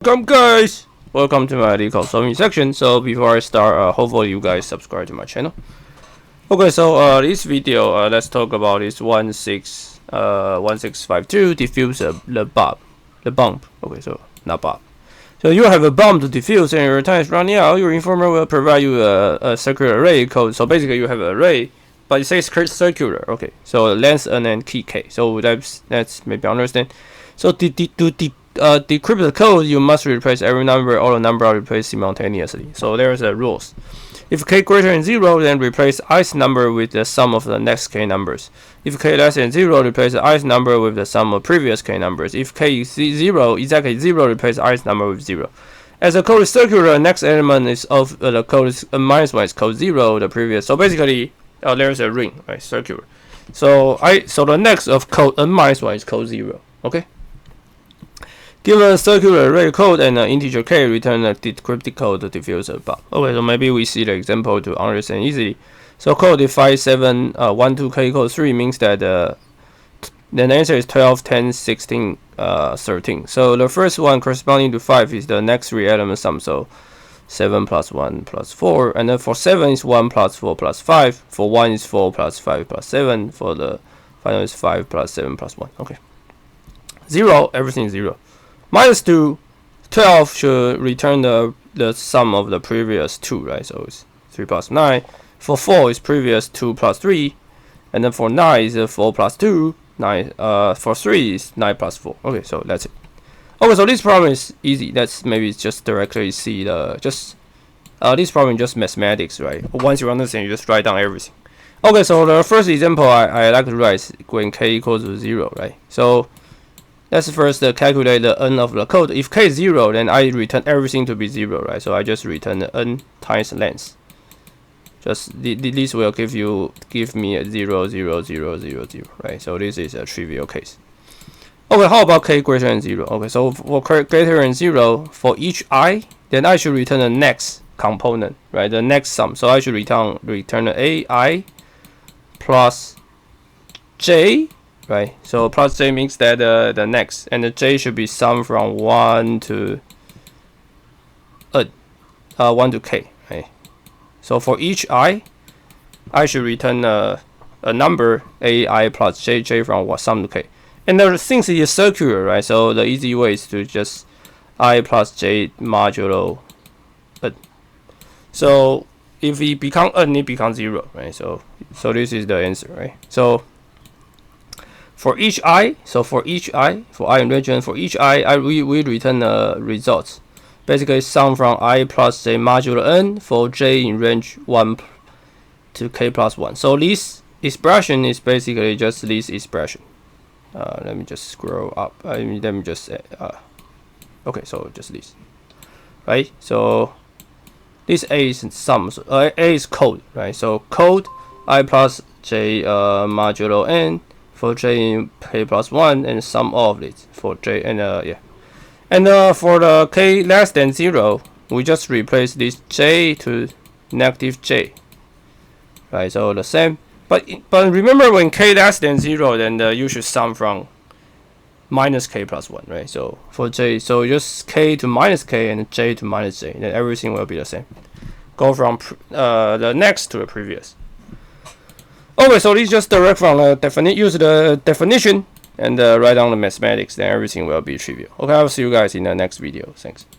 Welcome guys! Welcome to my Leetcode solving section. So before I start, hopefully you guys subscribe to my channel. Okay, so this video, let's talk about this 1652 defuse the bomb. Okay, so not bomb. So you have a bomb to defuse and your time is running out. Your informer will provide you a circular array code. So basically you have an array, but it says circular. Okay, so length n and key k. So that's maybe understand. So decrypt the code, you must replace every number. All the numbers are replaced simultaneously. So there's a rules. If k greater than 0, then replace ith number with the sum of the next k numbers. If k less than 0, replace the ith number with the sum of previous k numbers. If k is 0, exactly 0, replace ith number with 0. As the code is circular, the next element is of the code is -1 is code 0, the previous. So basically, there's a ring, right? Circular. So the next of code n-1 is code 0. Okay. Given a circular array code and an integer k, return a decrypted code to defuse the bomb. Okay, so maybe we see the example to understand easily. So code defines 712k code 3 means that the answer is 12, 10, 16, 13. So the first one corresponding to 5 is the next 3 element sum. So 7 plus 1 plus 4. And then for 7 is 1 plus 4 plus 5. For 1 is 4 plus 5 plus 7. For the final is 5 plus 7 plus 1. Okay. 0, everything is 0. -2, 12 should return the sum of the previous 2, right? So it's 3 plus 9. For 4 is previous 2 plus 3. And then for 9 is 4 plus 2. 9, for 3 is 9 plus 4. Okay, so that's it. Okay, so this problem is easy. That's maybe just directly see this problem is just mathematics, right? Once you understand, you just write down everything. Okay, so the first example I like to write is when k equals to 0, right? So let's first calculate the n of the code. If k is 0, then I return everything to be 0, right? So I just return the n times length. Just this will give me a 0, 0, 0, 0, 0, right? So this is a trivial case. Okay, how about k greater than 0? Okay, so for greater than 0, for each I, then I should return the next component, right? The next sum. So I should return the ai plus j. Right, so plus j means that the next, and the j should be sum from 1 to 1 to k. Right, so for each I should return a number ai plus j from sum to k. And the thing is circular, right? So the easy way is to just I plus j modulo n. So if it becomes n, it becomes 0, right? So this is the answer, right? So for each I, for I in region, for each we return the results. Basically, sum from I plus j modulo n for j in range 1 to k plus 1. So this expression is basically just this expression. Let me just scroll up. Let me just okay, so just this, right? So this A is sum. So, A is code, right? So code I plus j modulo n for j in k plus 1 and sum of it for j and yeah. And for the k less than 0, we just replace this j to negative j. Right, so the same. But remember when k less than 0, then you should sum from minus k plus 1, right? So for j, so just k to minus k and j to minus j, then everything will be the same. Go from the next to the previous. Okay, so this just direct from the use the definition and write down the mathematics, then everything will be trivial. Okay, I'll see you guys in the next video. Thanks.